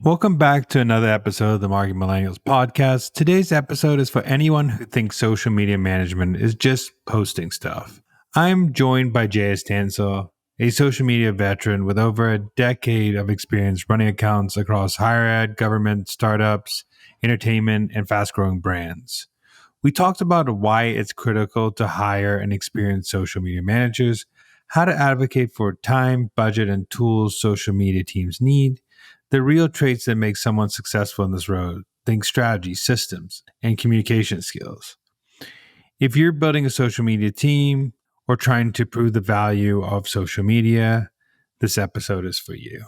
Welcome back to another episode of the Marketing Millennials podcast. Today's episode is for anyone who thinks social media management is just posting stuff. I'm joined by Stansel, a social media veteran with over a decade of experience running accounts across higher ed, government, startups, entertainment, and fast-growing brands. We talked about why it's critical to hire and experienced social media managers, how to advocate for time, budget, and tools social media teams need, the real traits that make someone successful in this road: think strategy, systems, and communication skills. If you're building a social media team or trying to prove the value of social media, this episode is for you.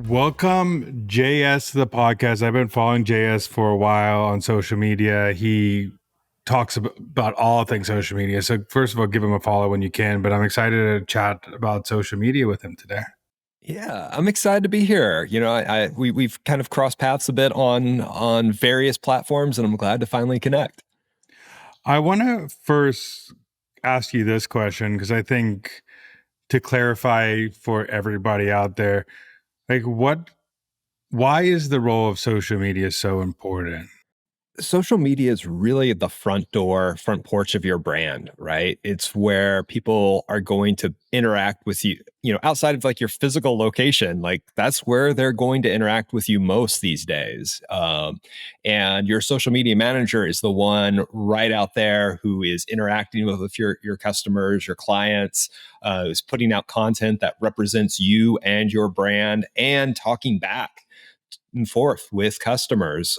Welcome, JS, to the podcast. I've been following JS for a while on social media. He talks about all things social media. So first of all, give him a follow when you can, but I'm excited to chat about social media with him today. Yeah, I'm excited to be here. We've kind of crossed paths a bit on various platforms, and I'm glad to finally connect. I want to first ask you this question because I think to clarify for everybody out there, why is the role of social media so important? Social media is really the front door, front porch of your brand, right? It's where people are going to interact with you, outside of like your physical location. Like that's where they're going to interact with you most these days. And your social media manager is the one right out there who is interacting with your customers, your clients, who's putting out content that represents you and your brand and talking back and forth with customers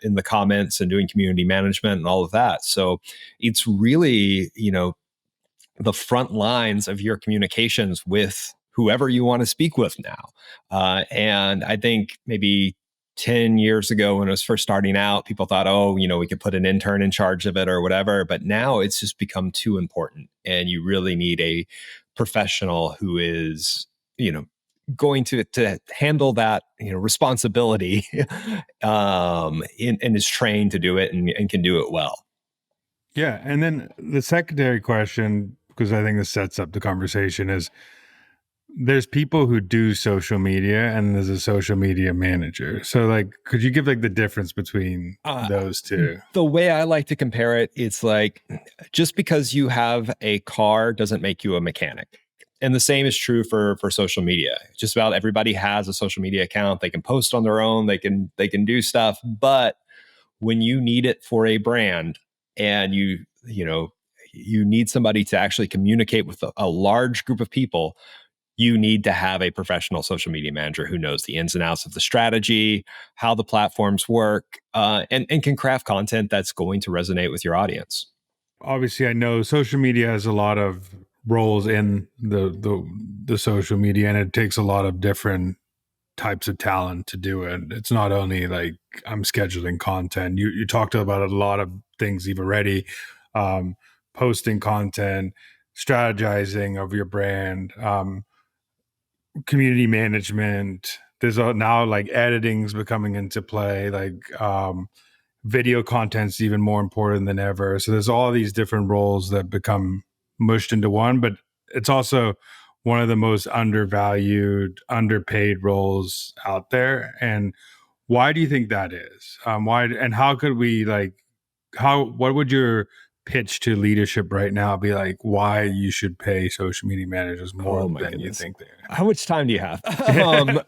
in the comments and doing community management and all of that. So it's really, the front lines of your communications with whoever you want to speak with now. And I think maybe 10 years ago when it was first starting out, people thought, oh, we could put an intern in charge of it or whatever. But now it's just become too important. And you really need a professional who is, going to handle that responsibility and is trained to do it and can do it well. Yeah. And then the secondary question, because I think this sets up the conversation, is there's people who do social media and there's a social media manager. So could you give the difference between those two? The way I like to compare it, it's like just because you have a car doesn't make you a mechanic. And the same is true for social media. Just about everybody has a social media account. They can post on their own. They can do stuff. But when you need it for a brand and you need somebody to actually communicate with a large group of people, you need to have a professional social media manager who knows the ins and outs of the strategy, how the platforms work, and can craft content that's going to resonate with your audience. Obviously, I know social media has a lot of roles in the social media, and it takes a lot of different types of talent to do it. It's not only like I'm scheduling content. You talked about a lot of things you've already, posting content, strategizing of your brand, community management. There's now editing's becoming into play. Video content's even more important than ever. So there's all these different roles that become mushed into one, but it's also one of the most undervalued, underpaid roles out there. And why do you think that is? Why, and how could we what would your pitch to leadership right now be why you should pay social media managers more than you think they are? How much time do you have?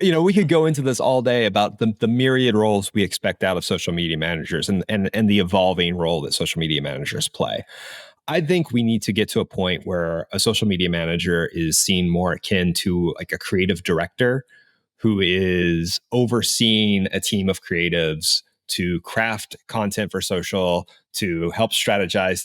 We could go into this all day about the myriad roles we expect out of social media managers and the evolving role that social media managers play. I think we need to get to a point where a social media manager is seen more akin to like a creative director who is overseeing a team of creatives to craft content for social, to help strategize,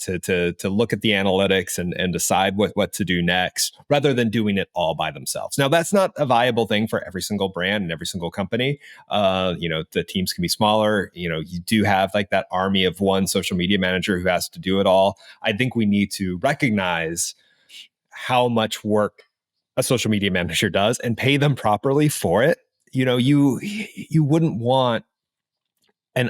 to look at the analytics and decide what to do next, rather than doing it all by themselves. Now, that's not a viable thing for every single brand and every single company. The teams can be smaller. You do have like that army of one social media manager who has to do it all. I think we need to recognize how much work a social media manager does and pay them properly for it. You wouldn't want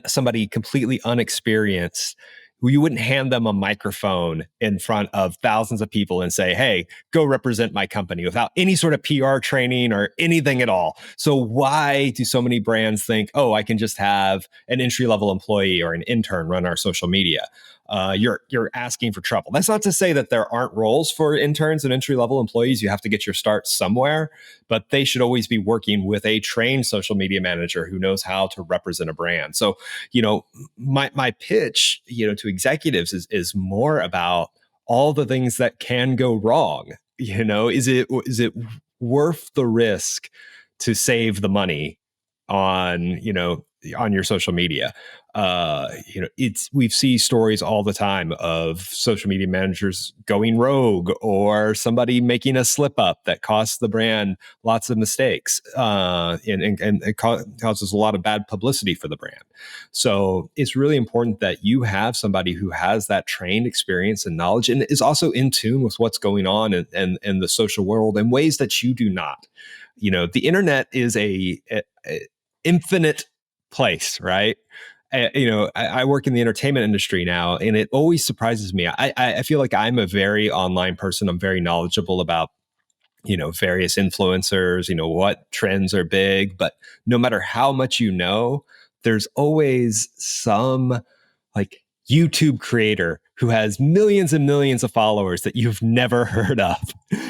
somebody completely unexperienced You wouldn't hand them a microphone in front of thousands of people and say, hey, go represent my company without any sort of PR training or anything at all. So why do so many brands think, oh, I can just have an entry-level employee or an intern run our social media? You're asking for trouble. That's not to say that there aren't roles for interns and entry-level employees. You have to get your start somewhere, but they should always be working with a trained social media manager who knows how to represent a brand. So, my pitch, to executives is more about all the things that can go wrong. Is it worth the risk to save the money on your social media? We see stories all the time of social media managers going rogue or somebody making a slip up that costs the brand lots of mistakes, and it causes a lot of bad publicity for the brand. So it's really important that you have somebody who has that trained experience and knowledge and is also in tune with what's going on in the social world in ways that you do not. The internet is a infinite place, right? I work in the entertainment industry now, and it always surprises me. I feel like I'm a very online person. I'm very knowledgeable about various influencers, what trends are big. But no matter how much there's always some like YouTube creator who has millions and millions of followers that you've never heard of.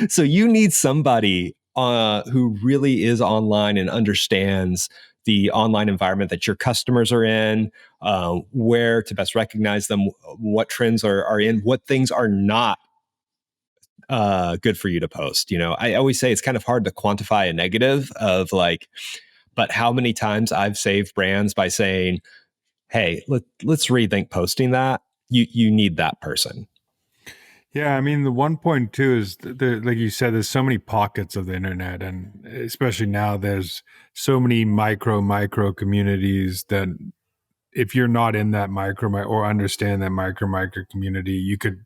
So you need somebody who really is online and understands the online environment that your customers are in, where to best recognize them, what trends are in, what things are not good for you to post. I always say it's kind of hard to quantify a negative of but how many times I've saved brands by saying, hey, let's rethink posting that. You need that person. Yeah, I mean, the 1.2 is, like you said, there's so many pockets of the internet, and especially now there's so many micro communities that if you're not in that or understand that micro community, you could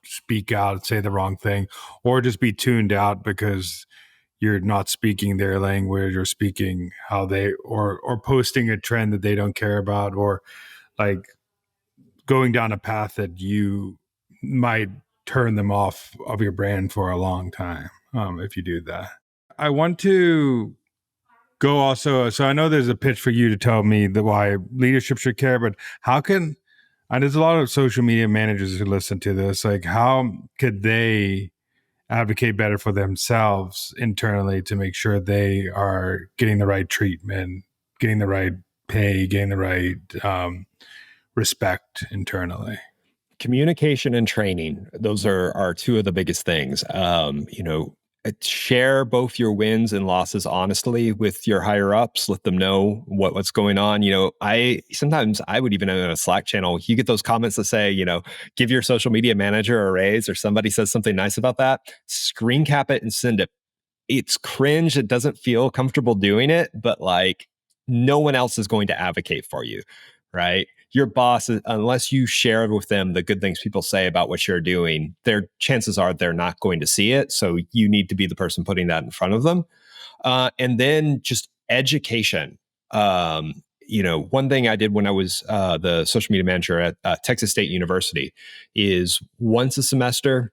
speak out, say the wrong thing, or just be tuned out because you're not speaking their language or speaking how they or posting a trend that they don't care about, or like going down a path that you might turn them off of your brand for a long time, if you do that. I want to go also. So I know there's a pitch for you to tell me that why leadership should care, but how can, and there's a lot of social media managers who listen to this, like how could they advocate better for themselves internally to make sure they are getting the right treatment, getting the right pay, getting the right respect internally? Communication and training, those are two of the biggest things. Share both your wins and losses honestly with your higher ups. Let them know what's going on. Sometimes I would even in a Slack channel, you get those comments that say, give your social media manager a raise, or somebody says something nice about that. Screen cap it and send it. It's cringe. It doesn't feel comfortable doing it, but no one else is going to advocate for you, right? Your boss, unless you share with them the good things people say about what you're doing, their chances are they're not going to see it. So you need to be the person putting that in front of them. And then just education. One thing I did when I was the social media manager at Texas State University is once a semester,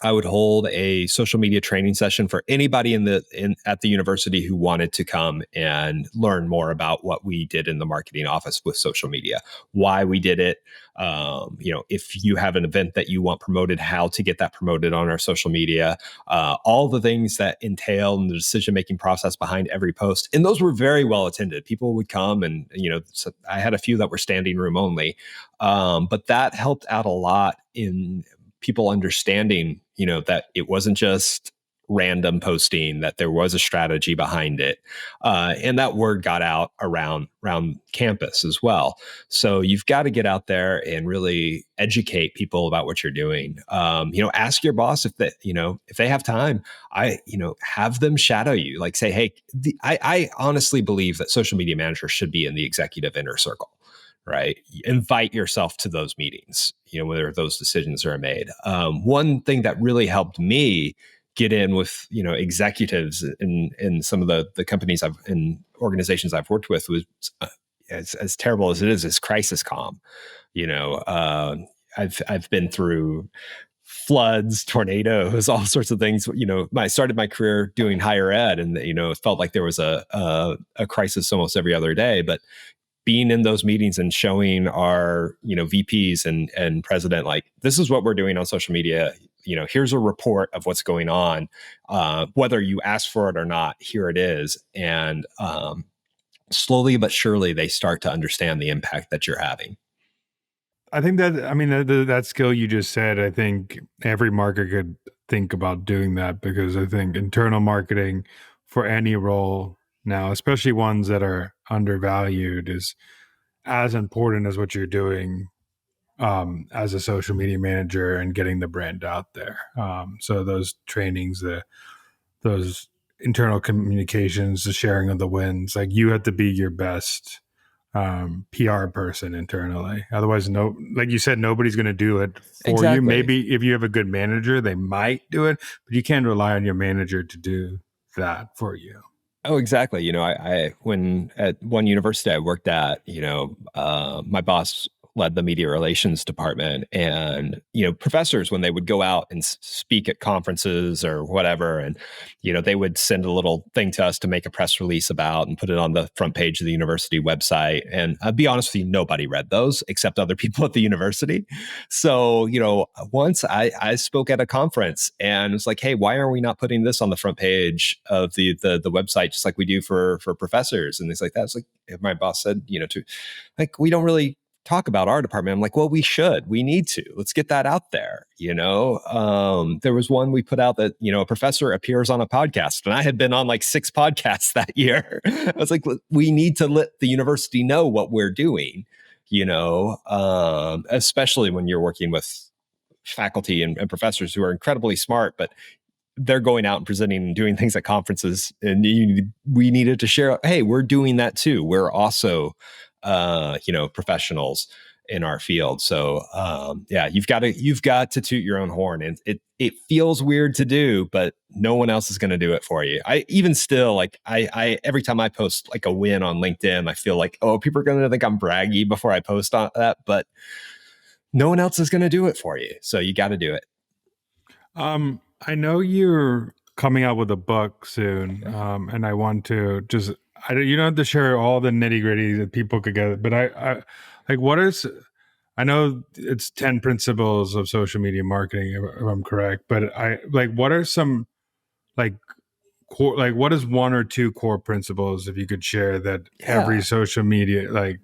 I would hold a social media training session for anybody at the university who wanted to come and learn more about what we did in the marketing office with social media, why we did it. If you have an event that you want promoted, how to get that promoted on our social media, all the things that entail in the decision-making process behind every post. And those were very well attended. People would come and, so I had a few that were standing room only. But that helped out a lot in people understanding, that it wasn't just random posting, that there was a strategy behind it. And that word got out around campus as well. So you've got to get out there and really educate people about what you're doing. Ask your boss if they have time, have them shadow you, like say, hey, I honestly believe that social media managers should be in the executive inner circle. Right. Invite yourself to those meetings, whether those decisions are made. One thing that really helped me get in with, executives in some of the companies and organizations I've worked with was as terrible as it is crisis comm. I've been through floods, tornadoes, all sorts of things. I started my career doing higher ed, and it felt like there was a crisis almost every other day. But being in those meetings and showing our VPs and president, like, this is what we're doing on social media. Here's a report of what's going on. Whether you ask for it or not, here it is. And slowly but surely, they start to understand the impact that you're having. I think that skill you just said, I think every marketer could think about doing that, because I think internal marketing for any role now, especially ones that are undervalued, is as important as what you're doing as a social media manager and getting the brand out there. So those trainings, those internal communications, the sharing of the wins, like, you have to be your best PR person internally. Otherwise, like you said, nobody's going to do it for you. Maybe if you have a good manager, they might do it, but you can't rely on your manager to do that for you. Oh, exactly. I when at one university I worked at, my boss led the media relations department, and professors, when they would go out and speak at conferences or whatever, and they would send a little thing to us to make a press release about and put it on the front page of the university website. And I'll be honest with you, nobody read those except other people at the university. So once I spoke at a conference, and it's like, hey, why are we not putting this on the front page of the website, just like we do for professors and things like that? It's like, my boss said, we don't really talk about our department. I'm like, well, we should. We need to. Let's get that out there. There was one we put out that, a professor appears on a podcast, and I had been on like 6 podcasts that year. I was like, we need to let the university know what we're doing, especially when you're working with faculty and professors who are incredibly smart, but they're going out and presenting and doing things at conferences, and we needed to share, hey, we're doing that too. We're also professionals in our field. So you've got to toot your own horn, and it feels weird to do, but no one else is going to do it for you. I even still, like, I every time I post like a win on LinkedIn, I feel like, oh, people are going to think I'm braggy before I post on that, but no one else is going to do it for you. So you got to do it. I know you're coming out with a book soon, and I want to just, you don't have to share all the nitty gritty that people could get, but I like, I know it's 10 principles of social media marketing, if I'm correct, but what are some like core, like, what is 1 or 2 core principles, if you could share, that every social media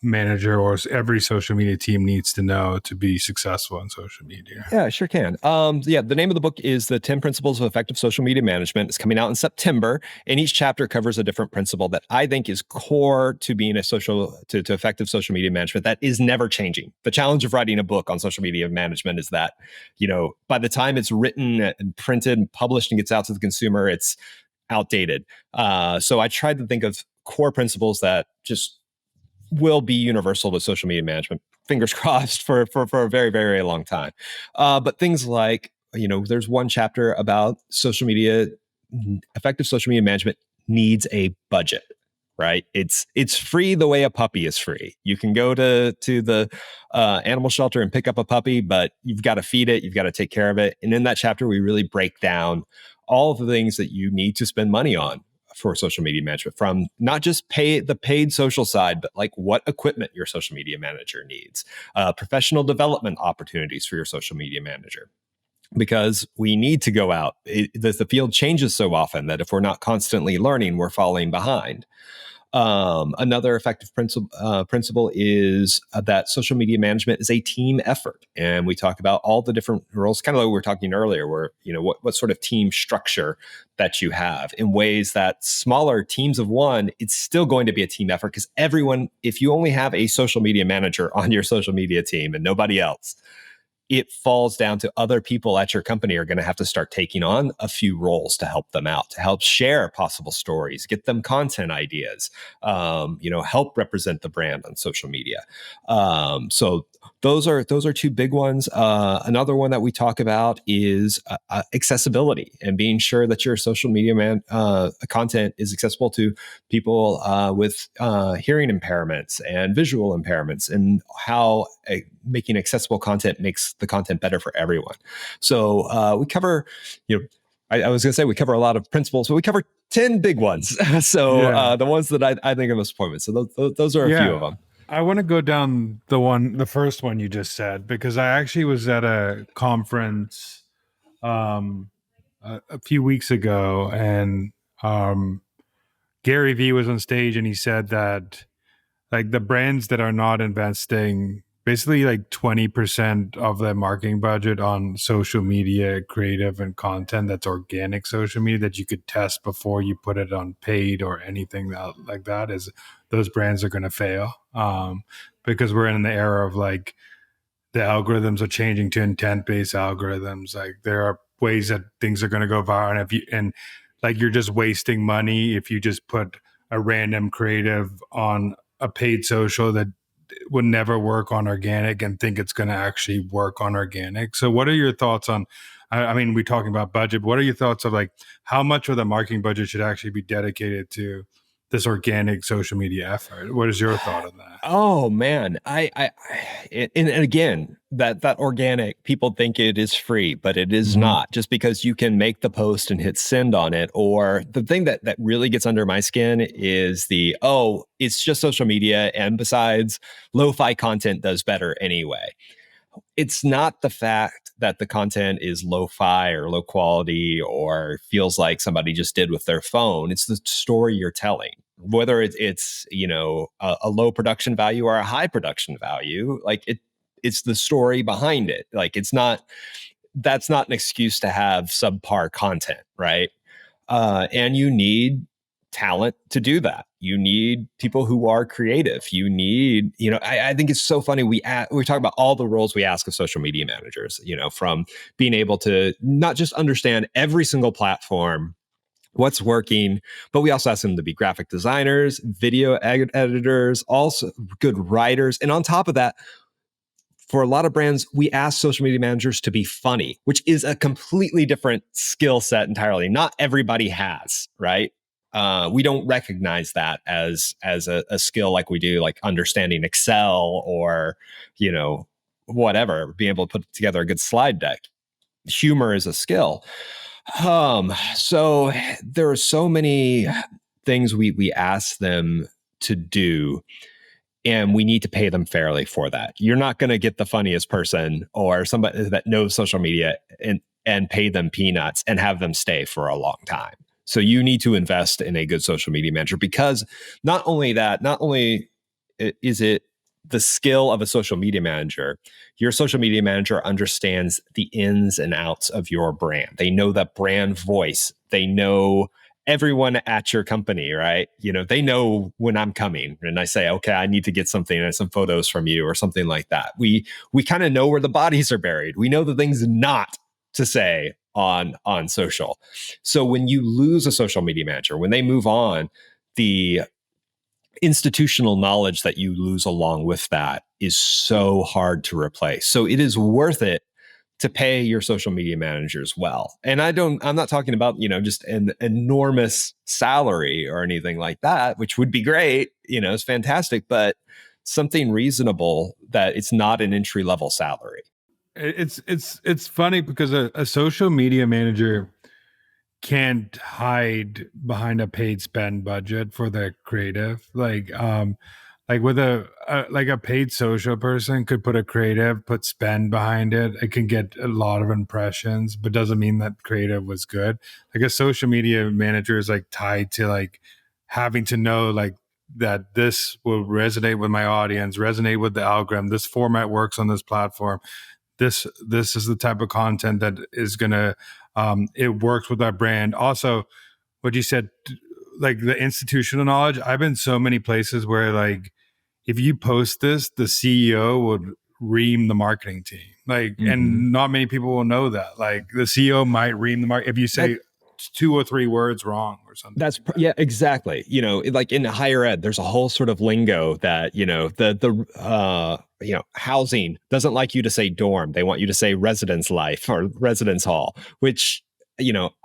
manager or every social media team needs to know to be successful in social media? Yeah, sure can. The name of the book is The 10 Principles of Effective Social Media Management. It's coming out in September, and each chapter covers a different principle that I think is core to being to effective social media management that is never changing. The challenge of writing a book on social media management is that, by the time it's written and printed and published and gets out to the consumer, it's outdated. So I tried to think of core principles that just will be universal to social media management, fingers crossed, for a very, very, very long time. But things like, there's one chapter about effective social media management needs a budget, right? It's free the way a puppy is free. You can go to the animal shelter and pick up a puppy, but you've got to feed it, you've got to take care of it. And in that chapter, we really break down all of the things that you need to spend money on for social media management, from not just the paid social side, but like what equipment your social media manager needs, professional development opportunities for your social media manager, because we need to go out. The field changes so often that if we're not constantly learning, we're falling behind. Another effective principle is that social media management is a team effort. And we talk about all the different roles, kind of like we were talking earlier, where, what sort of team structure that you have, in ways that smaller teams of one, it's still going to be a team effort, because everyone, if you only have a social media manager on your social media team and nobody else, it falls down to other people at your company are going to have to start taking on a few roles to help them out, to help share possible stories, get them content ideas, help represent the brand on social media. So those are two big ones. Another one that we talk about is accessibility and being sure that your social media content is accessible to people with hearing impairments and visual impairments, and how making accessible content makes the content better for everyone. So we cover, I was going to say we cover a lot of principles, but we cover 10 big ones. So the ones that I think are most important. So those are a few of them. I want to go down the first one you just said, because I actually was at a conference a few weeks ago, and Gary Vee was on stage, and he said that like the brands that are not investing basically like 20% of their marketing budget on social media creative and content that's organic social media that you could test before you put it on paid or anything like that, is those brands are going to fail, because we're in the era of like the algorithms are changing to intent-based algorithms. Like there are ways that things are going to go viral, and like you're just wasting money if you just put a random creative on a paid social that would never work on organic and think it's going to actually work on organic. So what are your thoughts on, I mean, we're talking about budget, but what are your thoughts of like how much of the marketing budget should actually be dedicated to this organic social media effort? What is your thought on that? Oh man, and again, that organic, people think it is free, but it is not. Just because you can make the post and hit send on it, or the thing that really gets under my skin is it's just social media, and besides, lo-fi content does better anyway. It's not the fact that the content is lo-fi or low quality or feels like somebody just did with their phone. It's the story you're telling, whether it's a low production value or a high production value. Like it's the story behind it. Like that's not an excuse to have subpar content, right? And you need talent to do that. You need people who are creative. You need, I think it's so funny. We talk about all the roles we ask of social media managers, from being able to not just understand every single platform, what's working, but we also ask them to be graphic designers, video editors, also good writers. And on top of that, for a lot of brands, we ask social media managers to be funny, which is a completely different skill set entirely. Not everybody has, right? We don't recognize that as a skill like we do, like understanding Excel or, whatever, being able to put together a good slide deck. Humor is a skill. So there are so many things we ask them to do, and we need to pay them fairly for that. You're not going to get the funniest person or somebody that knows social media and pay them peanuts and have them stay for a long time. So you need to invest in a good social media manager, because not only is it the skill of a social media manager, your social media manager understands the ins and outs of your brand. They know that brand voice. They know everyone at your company, right? They know when I'm coming and I say, okay, I need to get something and some photos from you or something like that. We kind of know where the bodies are buried. We know the things not to say on social. So when you lose a social media manager, when they move on, the institutional knowledge that you lose along with that is so hard to replace. So it is worth it to pay your social media managers well. And I'm not talking about, just an enormous salary or anything like that, which would be great, it's fantastic, but something reasonable that it's not an entry level salary. It's funny because a social media manager can't hide behind a paid spend budget for their creative. Like with a paid social person could put a creative, put spend behind it. It can get a lot of impressions, but doesn't mean that creative was good. Like a social media manager is like tied to like having to know like that this will resonate with my audience, resonate with the algorithm. This format works on this platform. This is the type of content that is gonna it works with our brand. Also, what you said, like the institutional knowledge. I've been so many places where like if you post this, the CEO would ream the marketing team. Like, and not many people will know that. Like the CEO might ream the market if you say 2 or 3 words wrong or something. Yeah, exactly. Like in higher ed, there's a whole sort of lingo that, housing doesn't like you to say dorm. They want you to say residence life or residence hall, which,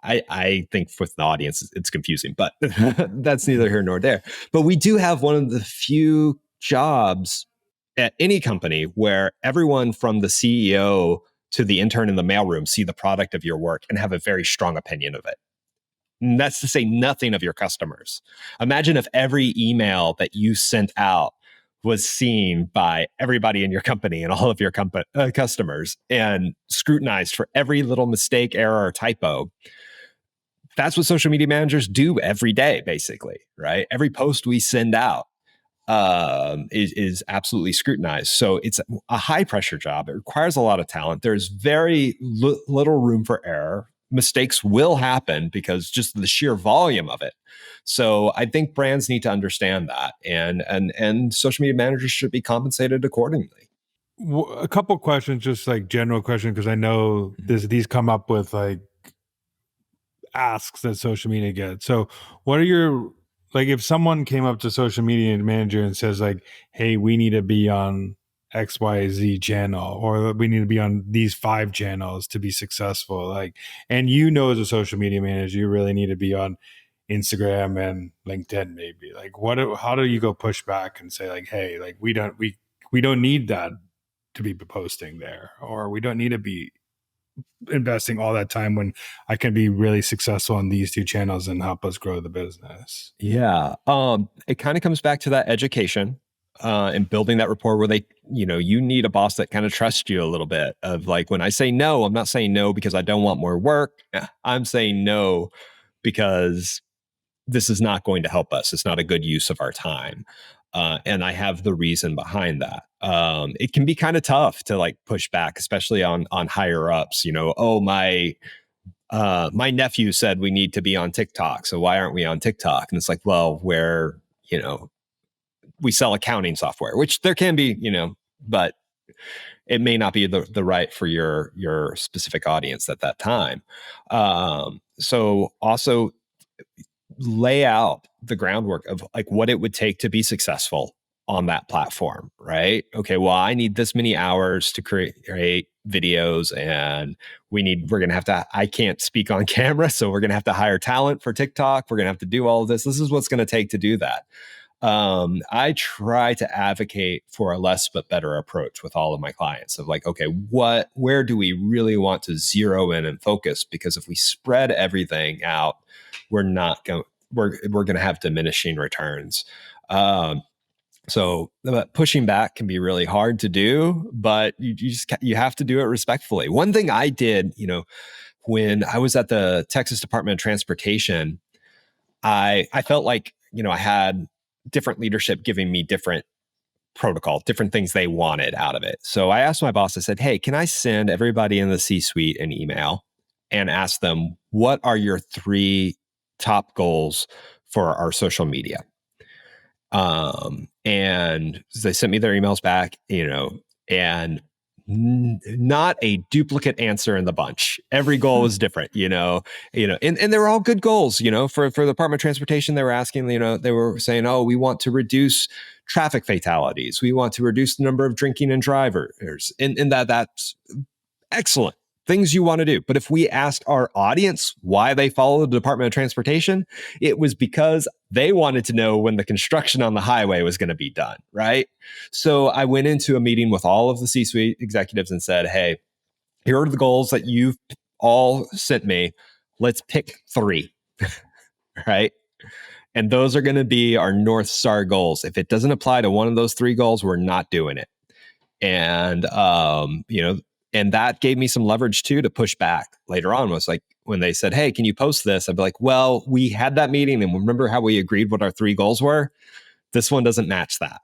I think with the audience, it's confusing, but that's neither here nor there. But we do have one of the few jobs at any company where everyone from the CEO to the intern in the mailroom see the product of your work and have a very strong opinion of it. And that's to say nothing of your customers. Imagine if every email that you sent out was seen by everybody in your company and all of your customers and scrutinized for every little mistake, error, or typo. That's what social media managers do every day, basically, right? Every post we send out is absolutely scrutinized. So it's a high pressure job. It requires a lot of talent. There's very little room for error. Mistakes will happen because just the sheer volume of it. So I think brands need to understand that, and social media managers should be compensated accordingly. A couple questions, just like general questions, because I know these come up with like asks that social media gets. So what are your, like, if someone came up to social media manager and says like, hey, we need to be on XYZ channel, or we need to be on these 5 channels to be successful, like, and as a social media manager, you really need to be on Instagram and LinkedIn, maybe, like, how do you go push back and say like, hey, like, we don't need that to be posting there, or we don't need to be investing all that time when I can be really successful on these 2 channels and help us grow the business? Yeah. It kind of comes back to that education and building that rapport where you need a boss that kind of trusts you a little bit, of like, when I say no, I'm not saying no because I don't want more work. I'm saying no because this is not going to help us. It's not a good use of our time. And I have the reason behind that. It can be kind of tough to like push back, especially on higher ups. My nephew said we need to be on TikTok, so why aren't we on TikTok? And it's like, well, we sell accounting software, which there can be, but it may not be the right for your specific audience at that time. So also lay out the groundwork of like what it would take to be successful on that platform, right? Okay, well, I need this many hours to create videos, and we're going to have to, I can't speak on camera, so we're going to have to hire talent for TikTok. We're going to have to do all of this. This is what's going to take to do that. I try to advocate for a less but better approach with all of my clients of like, okay, where do we really want to zero in and focus? Because if we spread everything out, we're going to have diminishing returns. So pushing back can be really hard to do, but you have to do it respectfully. One thing I did, when I was at the Texas Department of Transportation, I felt like, I had different leadership giving me different protocol, different things they wanted out of it. So I asked my boss, I said, hey, can I send everybody in the C-suite an email and ask them, what are your 3 top goals for our social media? And they sent me their emails back, and not a duplicate answer in the bunch. Every goal was different, and they were all good goals, for the Department of Transportation. They were asking, they were saying, oh, we want to reduce traffic fatalities. We want to reduce the number of drinking and drivers. And that's excellent things you want to do. But if we asked our audience why they follow the Department of Transportation, it was because they wanted to know when the construction on the highway was going to be done, right? So I went into a meeting with all of the C-suite executives and said, hey, here are the goals that you've all sent me. Let's pick 3, right? And those are going to be our North Star goals. If it doesn't apply to one of those 3 goals, we're not doing it. And, and that gave me some leverage too to push back later on. Was like when they said, hey, can you post this? I'd be like, well, we had that meeting and remember how we agreed what our 3 goals were? This one doesn't match that.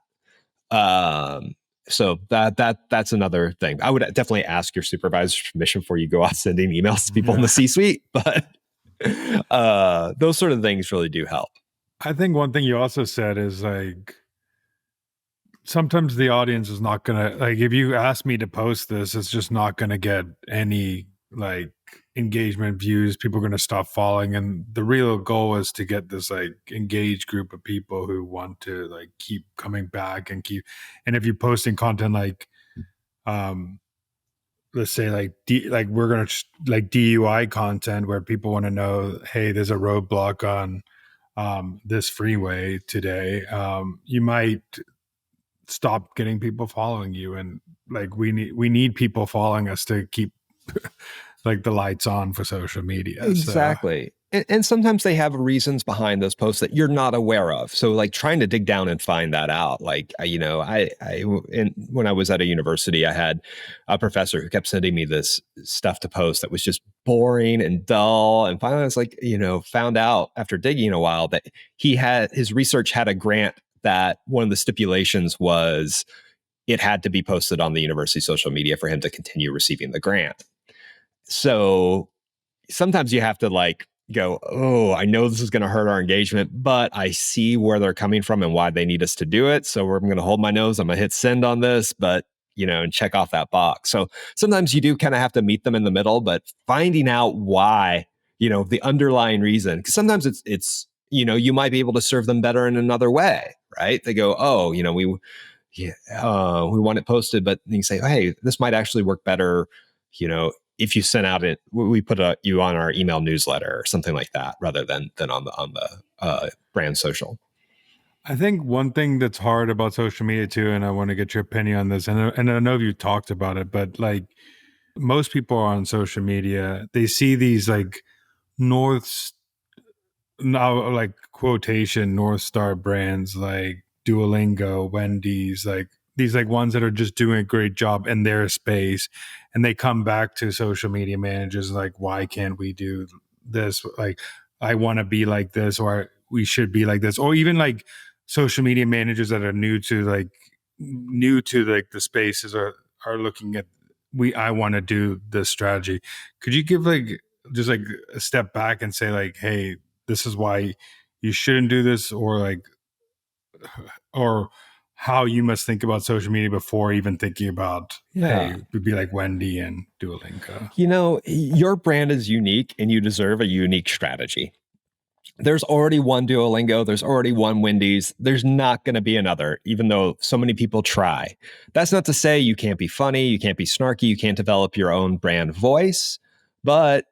So that's another thing. I would definitely ask your supervisor's permission before you go out sending emails to people in the C-suite, but those sort of things really do help. I think one thing you also said is like, sometimes the audience is not going to, like, if you ask me to post this, it's just not going to get any like engagement, views, people are going to stop following. And the real goal is to get this like engaged group of people who want to like keep coming back and keep. And if you're posting content like, um, let's say like we're gonna like DUI content where people want to know, hey, there's a roadblock on this freeway today. You might stop getting people following you, and like we need people following us to keep like the lights on for social media. So Exactly. And sometimes they have reasons behind those posts that you're not aware of. So like trying to dig down and find that out. Like, when I was at a university, I had a professor who kept sending me this stuff to post that was just boring and dull. And finally I was like, found out after digging a while that his research had a grant that one of the stipulations was it had to be posted on the university social media for him to continue receiving the grant. So sometimes you have to like go, oh, I know this is going to hurt our engagement, but I see where they're coming from and why they need us to do it. So I'm going to hold my nose. I'm going to hit send on this, but and check off that box. So sometimes you do kind of have to meet them in the middle, but finding out why, the underlying reason, because sometimes it's, you might be able to serve them better in another way, right? They go, oh, we want it posted, but then you say, hey, this might actually work better, if you sent out we put you on our email newsletter or something like that, rather than on the brand social. I think one thing that's hard about social media too, and I want to get your opinion on this, and I know you talked about it, but like most people are on social media, they see these like north now like quotation North Star brands like Duolingo, Wendy's, like these like ones that are just doing a great job in their space, and they come back to social media managers like, why can't we do this? Like, I want to be like this, or we should be like this, or even like social media managers that are new to the spaces are looking at, I want to do this strategy. Could you give like just like a step back and say like, hey, this is why you shouldn't do this, or like, or how you must think about social media before even thinking about, Yeah. hey, would be like Wendy and Duolingo. Your brand is unique and you deserve a unique strategy. There's already one Duolingo, there's already one Wendy's, there's not going to be another, even though so many people try. That's not to say you can't be funny, you can't be snarky, you can't develop your own brand voice, but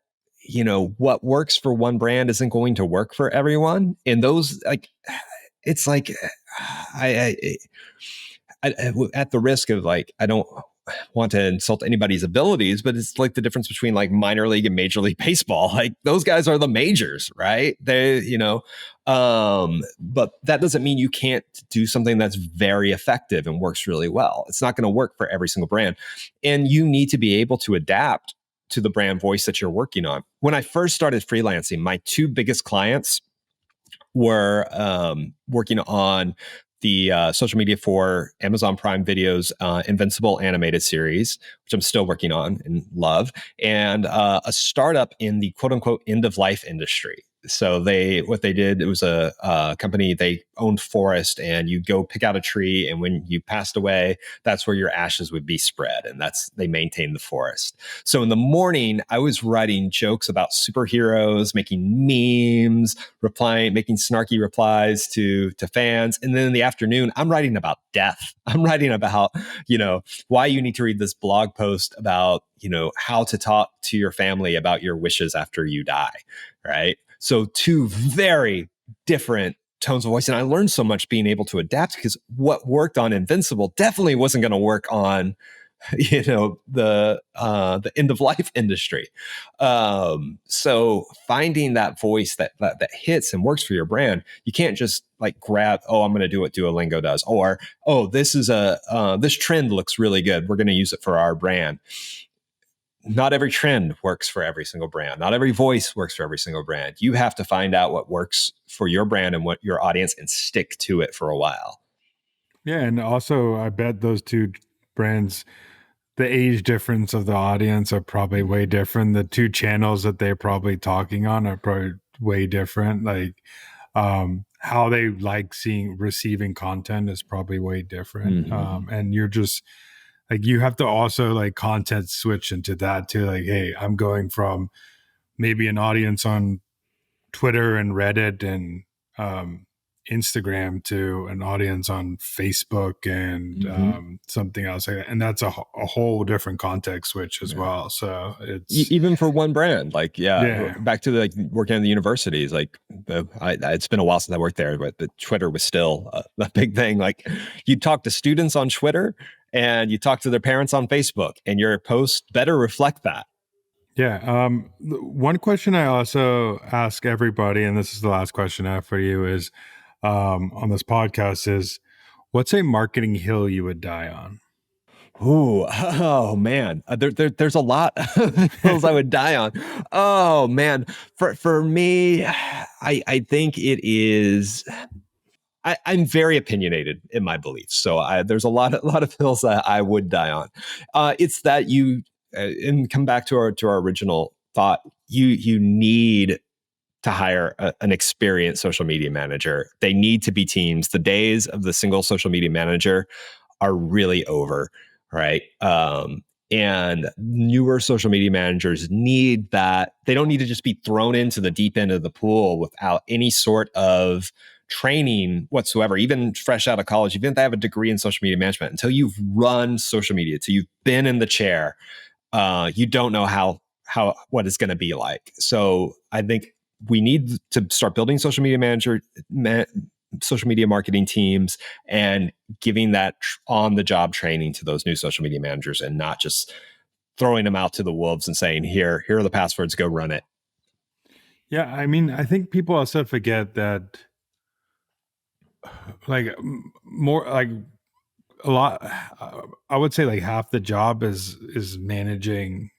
what works for one brand isn't going to work for everyone. And those like, it's like, at the risk of like, I don't want to insult anybody's abilities, but it's like the difference between like minor league and major league baseball. Like those guys are the majors, right? But that doesn't mean you can't do something that's very effective and works really well. It's not going to work for every single brand. And you need to be able to adapt to the brand voice that you're working on. When I first started freelancing, my two biggest clients were working on the social media for Amazon Prime Video's Invincible animated series, which I'm still working on and love, and a startup in the quote unquote end of life industry. So what they did, it was a company, they owned forest, and you go pick out a tree, and when you passed away, that's where your ashes would be spread, and they maintained the forest. So in the morning, I was writing jokes about superheroes, making memes, making snarky replies to fans, and then in the afternoon, I'm writing about death. I'm writing about why you need to read this blog post about how to talk to your family about your wishes after you die, right? So two very different tones of voice. And I learned so much being able to adapt, because what worked on Invincible definitely wasn't going to work on, the end of life industry. So finding that voice that hits and works for your brand, you can't just like grab, oh, I'm going to do what Duolingo does, or, oh, this is this trend looks really good, we're going to use it for our brand. Not every trend works for every single brand. Not every voice works for every single brand. You have to find out what works for your brand and what your audience, and stick to it for a while. Yeah, and also I bet those two brands, the age difference of the audience are probably way different. The two channels that they're probably talking on are probably way different. Like how they like receiving content is probably way different. Mm-hmm. And you're just, like you have to also like content switch into that too. Like, hey, I'm going from maybe an audience on Twitter and Reddit and um, Instagram to an audience on Facebook and Mhm. something else like that. And that's a whole different context switch as Yeah. well. So it's Even for one brand, like, yeah, yeah, back to like working at the universities, like it's been a while since I worked there, but Twitter was still a big thing. Like you talk to students on Twitter and you talk to their parents on Facebook, and your posts better reflect that. yeah. One question I also ask everybody, and this is the last question I have for you, is on this podcast is what's a marketing hill you would die on? Ooh, oh man, there's a lot of hills I would die on. Oh man, for me, I think it is. I'm very opinionated in my beliefs, so there's a lot of hills that I would die on. It's that you and come back to our original thought. You need to hire an experienced social media manager. They need to be teams. The days of the single social media manager are really over, right? And newer social media managers need that. They don't need to just be thrown into the deep end of the pool without any sort of training whatsoever, even fresh out of college, even if they have a degree in social media management. Until you've run social media, until you've been in the chair, you don't know how what it's going to be like. So I think we need to start building social media marketing teams and giving that on the job training to those new social media managers, and not just throwing them out to the wolves and saying, here are the passwords, go run it. Yeah, I mean, I think people also forget that like more like a lot I would say like half the job is managing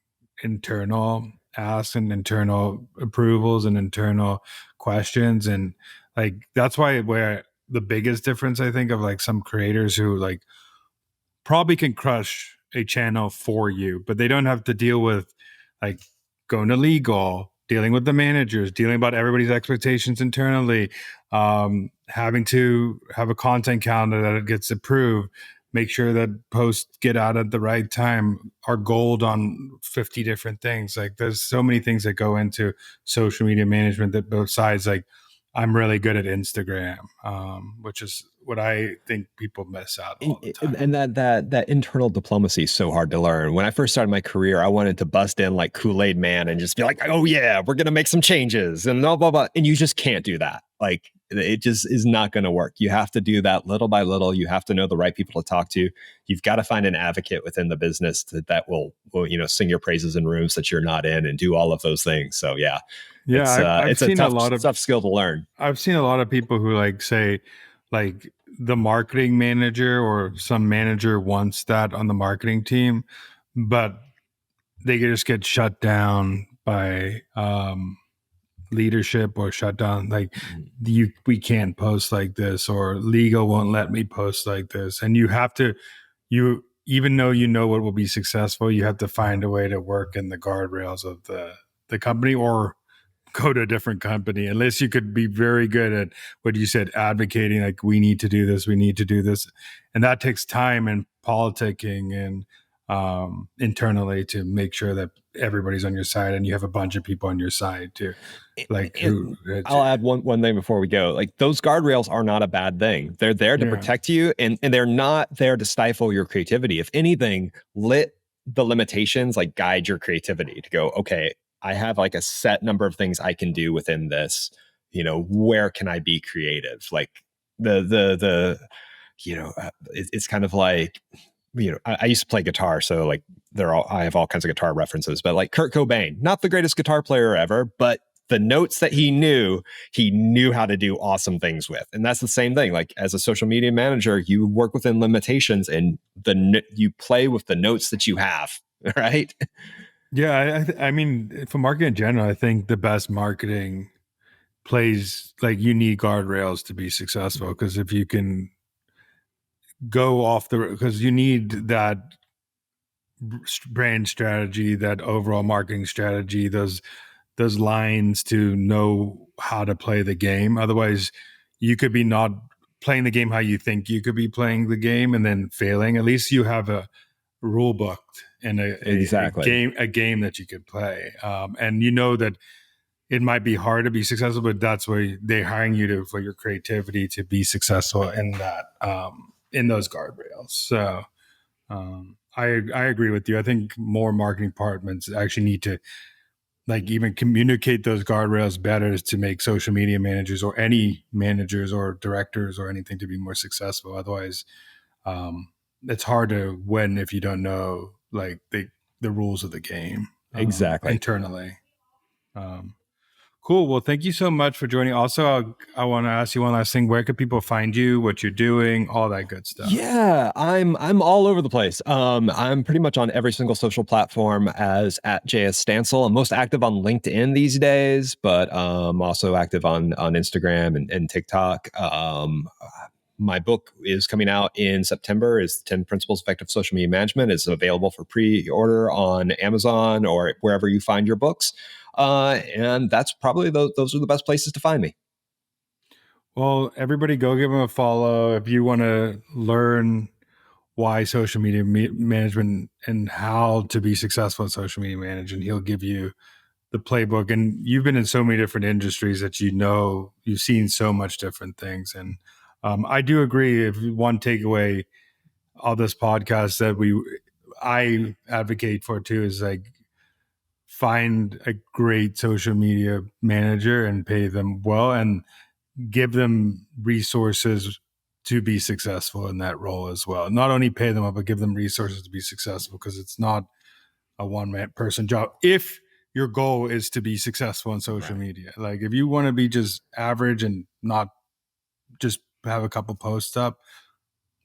internal asks and internal approvals and internal questions, and like that's why where the biggest difference I think of like some creators who like probably can crush a channel for you, but they don't have to deal with like going to legal, dealing with the managers, dealing about everybody's expectations internally, having to have a content calendar that it gets approved, make sure that posts get out at the right time, are gold on 50 different things. Like there's so many things that go into social media management that besides like I'm really good at Instagram, which is what I think people miss out all the time. And that internal diplomacy is so hard to learn. When I first started my career, I wanted to bust in like Kool-Aid Man and just be like, oh yeah, we're gonna make some changes and blah blah blah. And you just can't do that. Like it just is not going to work. You have to do that little by little. You have to know the right people to talk to. You've got to find an advocate within the business that will sing your praises in rooms that you're not in and do all of those things. So yeah, Yeah, I've it's a seen a lot of tough skill to learn. I've seen a lot of people who like say like the marketing manager or some manager wants that on the marketing team, but they just get shut down by leadership or shut down like we can't post like this or legal won't let me post like this, and you have to you even though you know what will be successful, you have to find a way to work in the guardrails of the company or go to a different company unless you could be very good at what you said, advocating like we need to do this, we need to do this, and that takes time and politicking and internally to make sure that everybody's on your side and you have a bunch of people on your side too, like who I'll add one thing before we go. Like those guardrails are not a bad thing. They're there to yeah protect you, and they're not there to stifle your creativity. If anything, let the limitations like guide your creativity to go, okay, I have like a set number of things I can do within this. Where can I be creative? Like the it's kind of like, I used to play guitar, so like I have all kinds of guitar references, but like Kurt Cobain, not the greatest guitar player ever, but the notes that he knew how to do awesome things with. And that's the same thing. Like as a social media manager, you work within limitations and you play with the notes that you have, right? yeah I mean for marketing in general, I think the best marketing plays like you need guardrails to be successful, because if you can go off the because you need that brand strategy, that overall marketing strategy, those lines to know how to play the game. Otherwise, you could be not playing the game how you think you could be playing the game and then failing. At least you have rule booked in Exactly. a game that you could play. And you know that it might be hard to be successful, but that's where they're hiring you to for your creativity to be successful in that in those guardrails. So I agree with you. I think more marketing departments actually need to like even communicate those guardrails better to make social media managers or any managers or directors or anything to be more successful. Otherwise, it's hard to win if you don't know like the rules of the game Exactly. internally. Um, cool. Well, thank you so much for joining. Also, I want to ask you one last thing. Where can people find you? What you're doing? All that good stuff. Yeah, I'm all over the place. I'm pretty much on every single social platform as at JS Stansel. I'm most active on LinkedIn these days, but also active on Instagram and TikTok. My book is coming out in September. Is 10 Principles of Effective Social Media Management. It's available for pre-order on Amazon or wherever you find your books. And that's probably those are the best places to find me. Well, everybody go give him a follow if you want to learn why social media management and how to be successful in social media management. He'll give you the playbook. And you've been in so many different industries that you know you've seen so much different things. And I do agree. If one takeaway of this podcast that I advocate for too is like find a great social media manager and pay them well and give them resources to be successful in that role as well. Not only pay them up, but give them resources to be successful because it's not a one-man person job. If your goal is to be successful in social media, like if you want to be just average and not just have a couple posts up,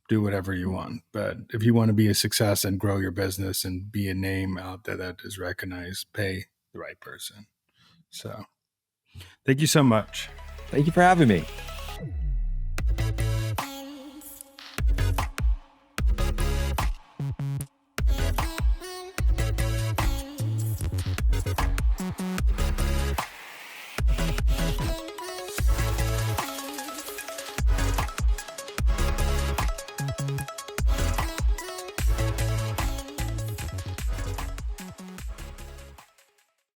do whatever you want. But if you want to be a success and grow your business and be a name out there that is recognized, pay the right person. So thank you so much. Thank you for having me.